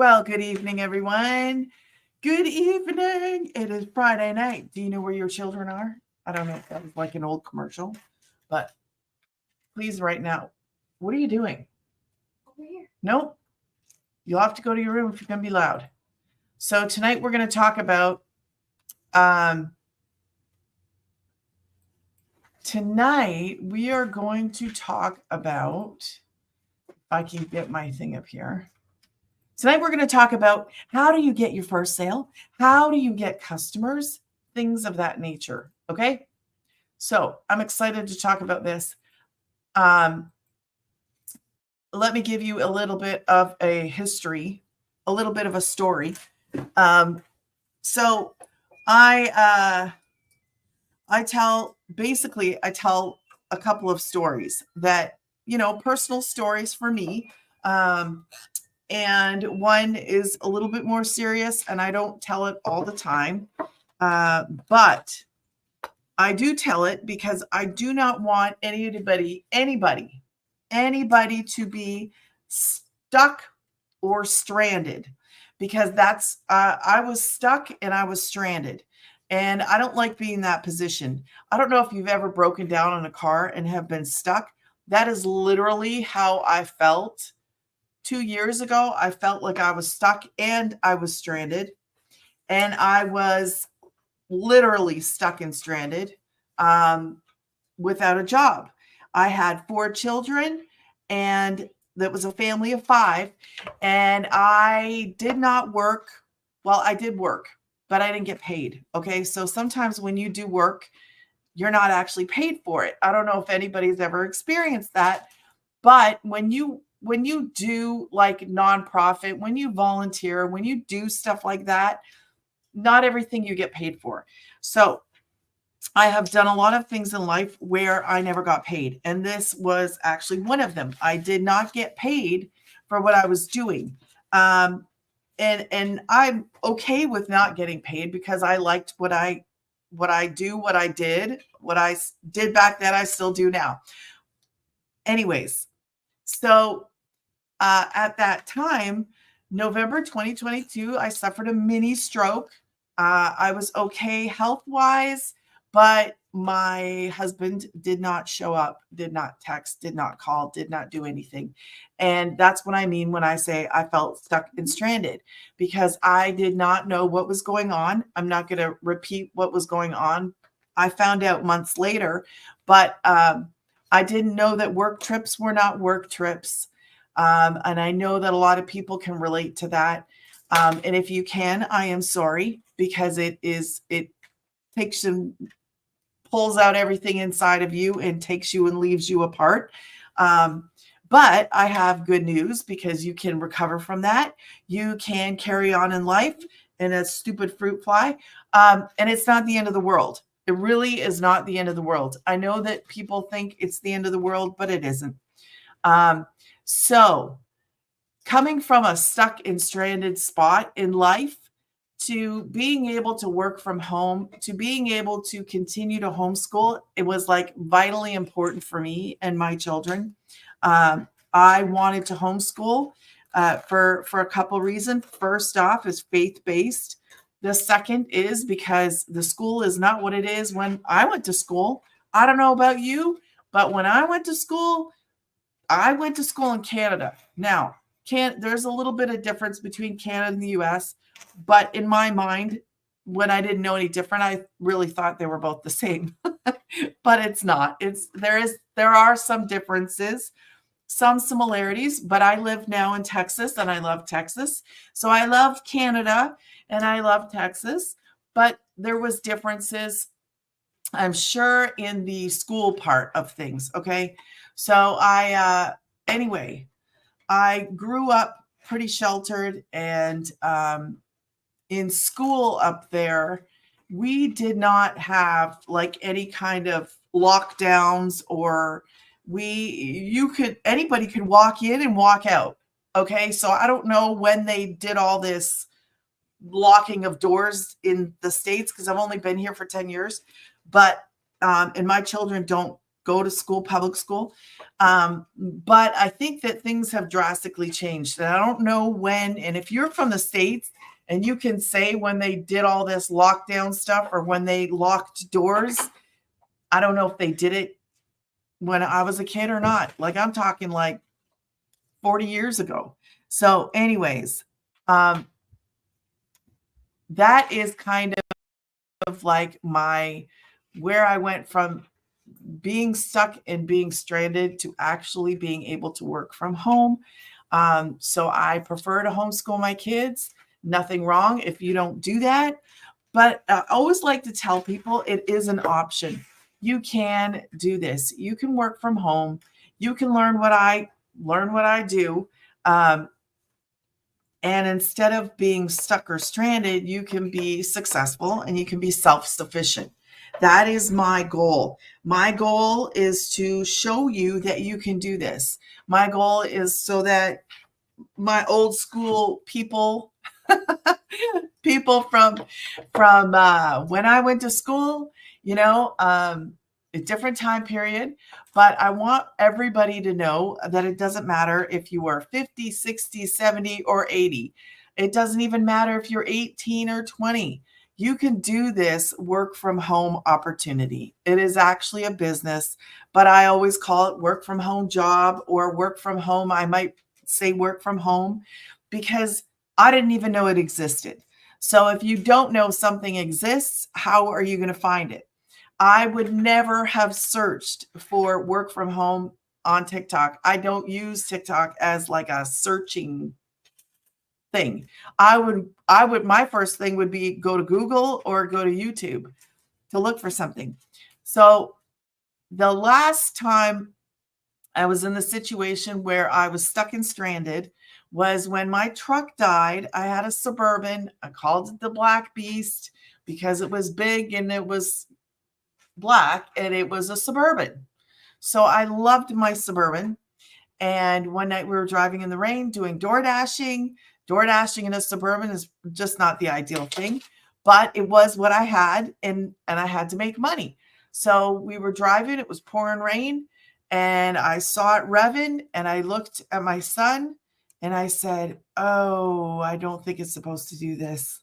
Well, good evening, everyone. Good evening. It is Friday night. Do you know where your children are? I don't know if that was like an old commercial, but please, right now, what are you doing? Over here. Nope. You'll have to go to your room if you're going to be loud. So, tonight we're going to talk about, um, tonight we are going to talk about, if I can get my thing up here. Tonight, we're going to talk about how do you get your first sale? How do you get customers? Things of that nature. Okay. So I'm excited to talk about this. Um, Let me give you a little bit of a history, a little bit of a story. Um, so I I tell I tell a couple of stories that personal stories for me. Um, and one is a little bit more serious, and I don't tell it all the time, but I do tell it because I do not want anybody to be stuck or stranded, because I was stuck and I was stranded, and I don't like being in that position. I don't know if you've ever broken down in a car and have been stuck. That is literally how I felt 2 years ago. I felt like I was stuck and I was stranded, and I was literally stuck and stranded, um, without a job. I had 4 children, and that was a family of 5, and I did not work. Well, I did work, but I didn't get paid. Okay. So sometimes when you do work, you're not actually paid for it. I don't know if anybody's ever experienced that, but when you do like nonprofit, when you volunteer, when you do stuff like that, not everything you get paid for. So I have done a lot of things in life where I never got paid, and this was actually one of them. I did not get paid for what I was doing. Um, and I'm okay with not getting paid because I liked what I did, did back then, I still do now. Anyways, so at that time, November 2022, I suffered a mini stroke. I was okay health wise, but my husband did not show up, did not text, did not call, did not do anything. And that's what I mean when I say I felt stuck and stranded, because I did not know what was going on. I'm not going to repeat what was going on. I found out months later, but I didn't know that work trips were not work trips. And I know that a lot of people can relate to that. And if you can, I am sorry, because it takes and pulls out everything inside of you and takes you and leaves you apart. Um, but I have good news, because you can recover from that. You can carry on in life in a stupid fruit fly. And it's not the end of the world. It really is not the end of the world. I know that people think it's the end of the world, but it isn't. Um, so, coming from a stuck and stranded spot in life to being able to work from home, to being able to continue to homeschool, it was like vitally important for me and my children. I wanted to homeschool for a couple reasons. First off, is faith based. The second is because the school is not what it is when I went to school. I don't know about you, but when I went to school in Canada. Now, there's a little bit of difference between Canada and the US, but in my mind, when I didn't know any different, I really thought they were both the same. But it's not. There are some differences, some similarities, but I live now in Texas and I love Texas. So I love Canada and I love Texas, but there was differences, I'm sure, in the school part of things. Okay. So anyway, I grew up pretty sheltered, and in school up there, we did not have like any kind of lockdowns, or anybody could walk in and walk out. Okay. So I don't know when they did all this locking of doors in the States, because I've only been here for 10 years. But and my children don't go to school, public school. But I think that things have drastically changed. And I don't know when, and if you're from the States and you can say when they did all this lockdown stuff or when they locked doors, I don't know if they did it when I was a kid or not. Like I'm talking like 40 years ago. So anyways, that is kind of like where I went from being stuck and being stranded to actually being able to work from home. So I prefer to homeschool my kids. Nothing wrong if you don't do that. But I always like to tell people it is an option. You can do this. You can work from home. You can learn what I do. And instead of being stuck or stranded, you can be successful and you can be self-sufficient. That is my goal. My goal is to show you that you can do this. My goal is so that my old school people, people from when I went to school, a different time period, but I want everybody to know that it doesn't matter if you are 50, 60, 70, or 80. It doesn't even matter if you're 18 or 20. You can do this work from home opportunity. It is actually a business, but I always call it work from home job or work from home. I might say work from home because I didn't even know it existed. So if you don't know something exists, how are you going to find it? I would never have searched for work from home on TikTok. I don't use TikTok as like a searching thing. My first thing would be go to Google or go to YouTube to look for something. So the last time I was in the situation where I was stuck and stranded was when my truck died. I had a Suburban. I called it the Black Beast because it was big and it was black and it was a Suburban. So I loved my Suburban. And one night we were driving in the rain doing door dashing. Door dashing in a Suburban is just not the ideal thing, but it was what I had and I had to make money. So we were driving, it was pouring rain and I saw it revving and I looked at my son and I said, "Oh, I don't think it's supposed to do this."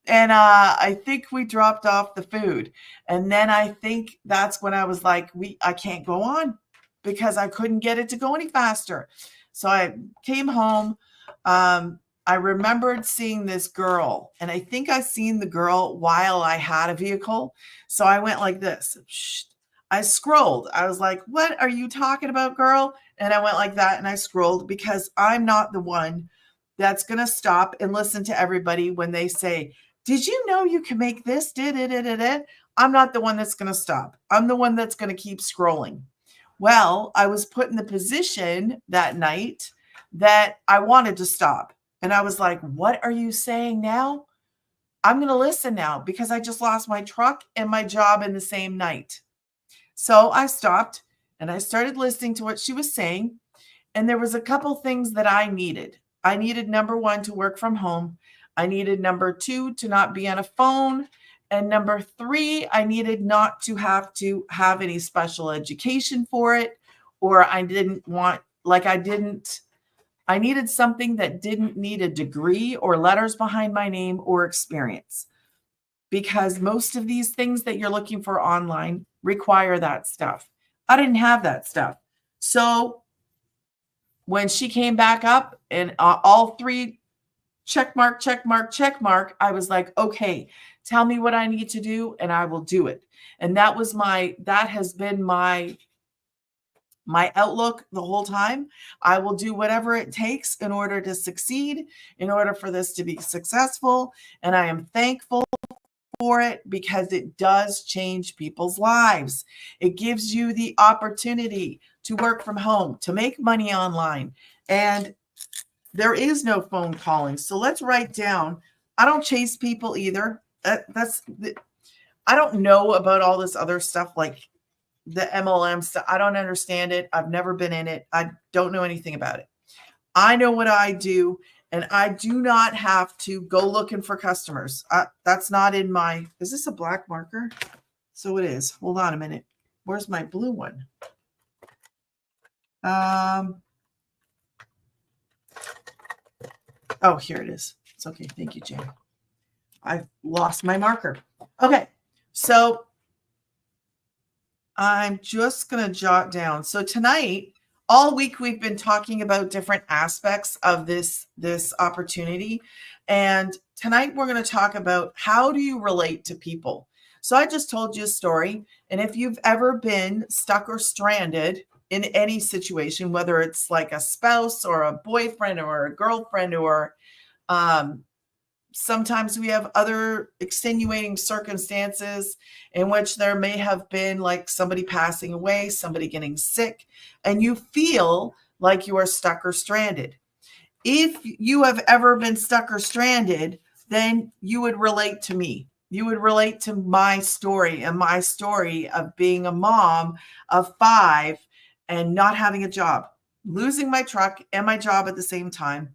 And I think we dropped off the food. And then I think that's when I was like, I can't go on because I couldn't get it to go any faster. So I came home. I remembered seeing this girl, and I think I seen the girl while I had a vehicle. So I went like this. Shh. I scrolled. I was like, "What are you talking about, girl?" And I went like that and I scrolled because I'm not the one that's going to stop and listen to everybody when they say, "Did you know you can make this?" I'm not the one that's going to stop. I'm the one that's going to keep scrolling. Well, I was put in the position that night that I wanted to stop. And I was like, "What are you saying now? I'm going to listen now because I just lost my truck and my job in the same night." So I stopped and I started listening to what she was saying. And there was a couple things that I needed. I needed number one to work from home. I needed number two to not be on a phone. And number three, I needed not to have any special education for it. Or I needed something that didn't need a degree or letters behind my name or experience. Because most of these things that you're looking for online require that stuff. I didn't have that stuff. So when she came back up and all three check mark, check mark, check mark, I was like, "Okay, tell me what I need to do and I will do it." And that has been my outlook the whole time. I will do whatever it takes in order to succeed, in order for this to be successful. And I am thankful for it because it does change people's lives. It gives you the opportunity to work from home, to make money online. And there is no phone calling. So let's write down. I don't chase people either. I don't know about all this other stuff like the MLM stuff. I don't understand it. I've never been in it. I don't know anything about it. I know what I do, and I do not have to go looking for customers. That's not in my, is this a black marker? So it is. Hold on a minute. Where's my blue one? Oh, here it is. It's okay. Thank you, Jane. I've lost my marker. Okay. So I'm just going to jot down. So tonight, all week, we've been talking about different aspects of this opportunity. And tonight, we're going to talk about how do you relate to people. So I just told you a story. And if you've ever been stuck or stranded in any situation, whether it's like a spouse or a boyfriend or a girlfriend, or sometimes we have other extenuating circumstances in which there may have been like somebody passing away, somebody getting sick, and you feel like you are stuck or stranded. If you have ever been stuck or stranded, then you would relate to me. You would relate to my story and my story of being a mom of 5 and not having a job, losing my truck and my job at the same time.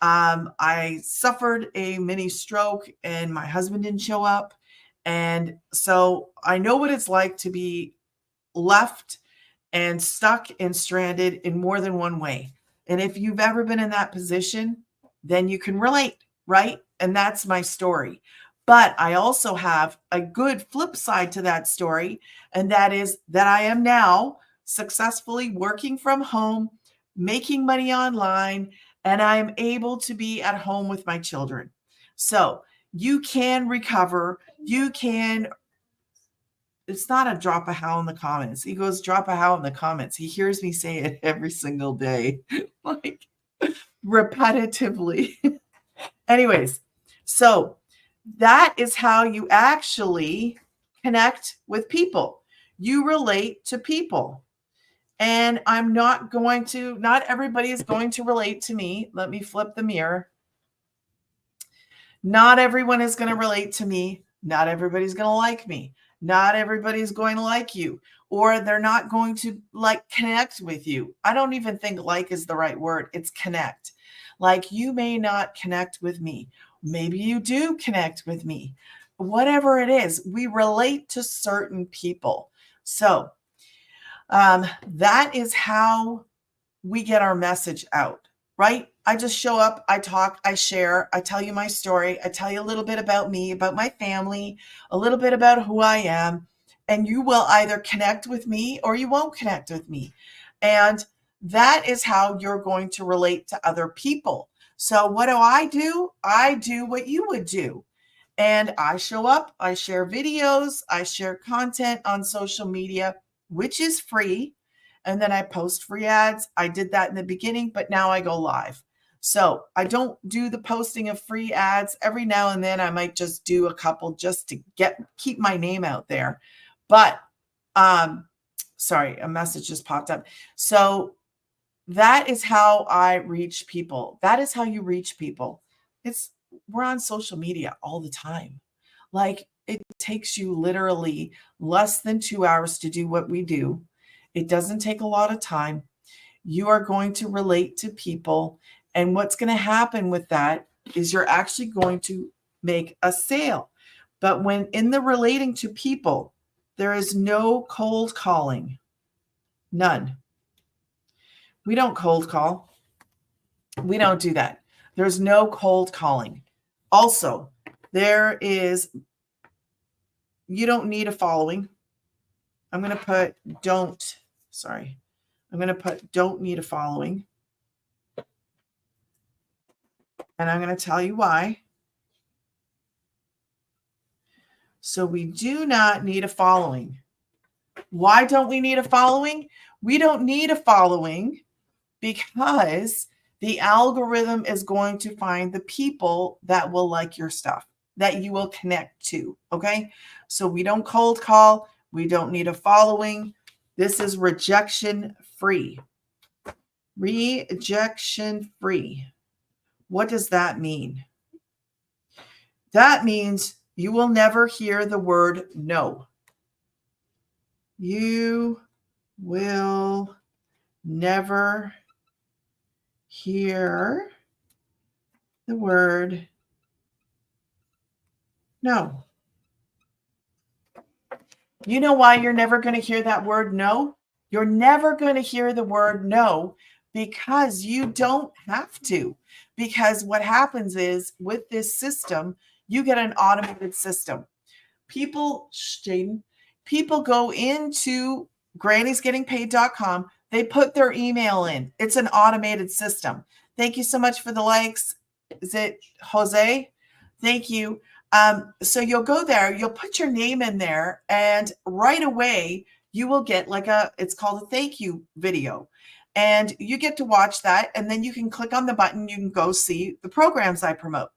I suffered a mini stroke and my husband didn't show up. And so I know what it's like to be left and stuck and stranded in more than one way. And if you've ever been in that position, then you can relate, right? And that's my story. But I also have a good flip side to that story. And that is that I am now successfully working from home, making money online, and I'm able to be at home with my children. So you can recover. You can. It's not a drop a how in the comments. He goes, drop a how in the comments. He hears me say it every single day, like repetitively. Anyways, so that is how you actually connect with people. You relate to people. And I'm not everybody is going to relate to me. Let me flip the mirror. Not everyone is going to relate to me. Not everybody's going to like me. Not everybody's going to like you, or they're not going to like connect with you. I don't even think like is the right word. It's connect. Like you may not connect with me. Maybe you do connect with me. Whatever it is, we relate to certain people. So that is how we get our message out, right? I just show up, I talk, I share, I tell you my story, I tell you a little bit about me, about my family, a little bit about who I am, and you will either connect with me or you won't connect with me. And that is how you're going to relate to other people. So what do? I do what you would do. And I show up, I share videos, I share content on social media, which is free. And then I post free ads. I did that in the beginning, but now I go live. So I don't do the posting of free ads. Every now and then I might just do a couple just to keep my name out there. But sorry, a message just popped up. So that is how I reach people. That is how you reach people. We're on social media all the time. Like it takes you literally less than 2 hours to do what we do. It doesn't take a lot of time. You are going to relate to people. And what's going to happen with that is you're actually going to make a sale. But when in the relating to people, there is no cold calling. None. We don't cold call. We don't do that. There's no cold calling. Also, you don't need a following. I'm going to put don't need a following. And I'm going to tell you why. So we do not need a following. Why don't we need a following? We don't need a following because the algorithm is going to find the people that will like your stuff, that you will connect to. Okay. So we don't cold call. We don't need a following. This is rejection free. Rejection free. What does that mean? That means you will never hear the word no. You will never hear the word no. You know why you're never going to hear that word no? You're never going to hear the word no because you don't have to. Because what happens is with this system, you get an automated system. People, Jaden, people go into grannysgettingpaid.com. They put their email in. It's an automated system. Thank you so much for the likes. Is it Jose? Thank you. So you'll go there, you'll put your name in there, and right away you will get like it's called a thank you video. And you get to watch that, and then you can click on the button, you can go see the programs I promote.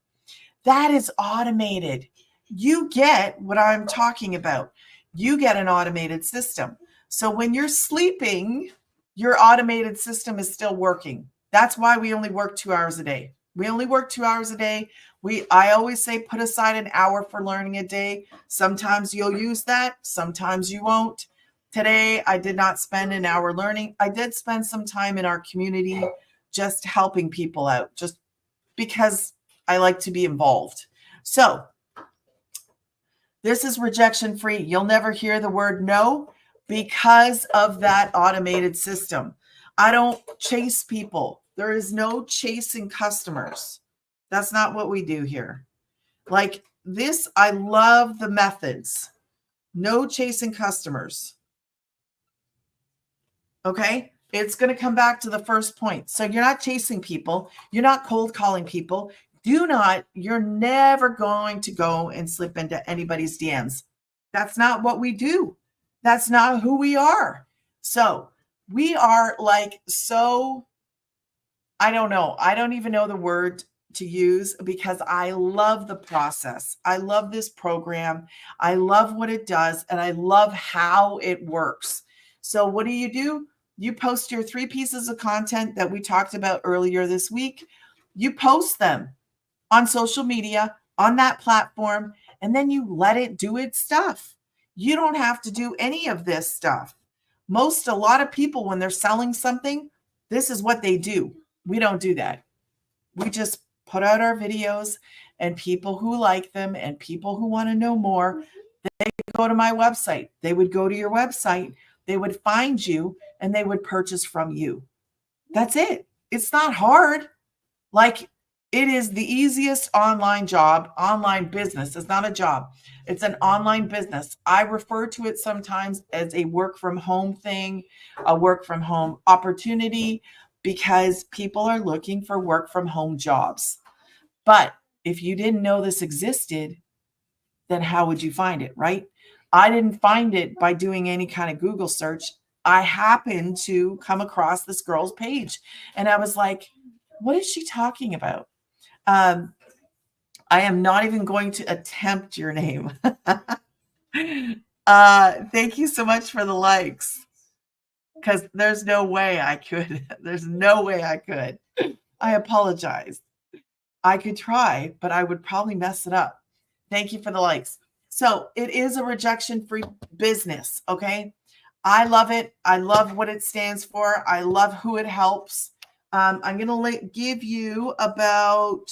That is automated. You get what I'm talking about. You get an automated system. So when you're sleeping, your automated system is still working. That's why we only work 2 hours a day. We only work 2 hours a day. I always say put aside an hour for learning a day. Sometimes you'll use that, sometimes you won't. Today, I did not spend an hour learning. I did spend some time in our community just helping people out, just because I like to be involved. So this is rejection free. You'll never hear the word no because of that automated system. I don't chase people. There is no chasing customers. That's not what we do here. Like this, I love the methods. No chasing customers. Okay? It's going to come back to the first point. So you're not chasing people. You're not cold calling people. You're never going to go and slip into anybody's DMs. That's not what we do. That's not who we are. So we are I don't know. I don't even know the word to use because I love the process. I love this program. I love what it does, and I love how it works. So what do? You post your 3 pieces of content that we talked about earlier this week. You post them on social media, on that platform, and then you let it do its stuff. You don't have to do any of this stuff. A lot of people, when they're selling something, this is what they do. We don't do that. We just put out our videos, and people who like them and people who want to know more, they go to my website. They would go to your website. They would find you and they would purchase from you. That's it. It's not hard. Like it is the easiest online business. It's not a job. It's an online business. I refer to it sometimes as a work from home thing, a work from home opportunity, because people are looking for work from home jobs. But if you didn't know this existed, then how would you find it, right? I didn't find it by doing any kind of Google search. I happened to come across this girl's page and I was like, what is she talking about? I am not even going to attempt your name. Thank you so much for the likes. Because there's no way I could. There's no way I could. I apologize. I could try, but I would probably mess it up. Thank you for the likes. So it is a rejection-free business, okay? I love it. I love what it stands for. I love who it helps. I'm going to give you about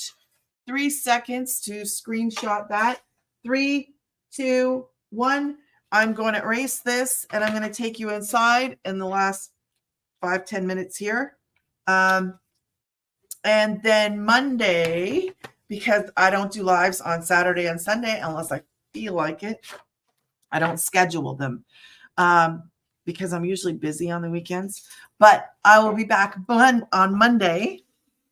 3 seconds to screenshot that. 3, 2, 1. I'm going to erase this, and I'm going to take you inside in the last 5-10 minutes here. And then Monday, because I don't do lives on Saturday and Sunday unless I feel like it. I don't schedule them because I'm usually busy on the weekends. But I will be back on Monday.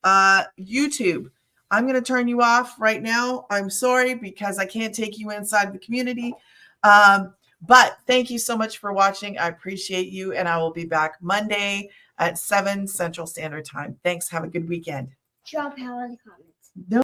YouTube, I'm going to turn you off right now. I'm sorry because I can't take you inside the community. But thank you so much for watching. I appreciate you. And I will be back Monday at 7 Central Standard Time. Thanks. Have a good weekend. Drop how in the comments. No.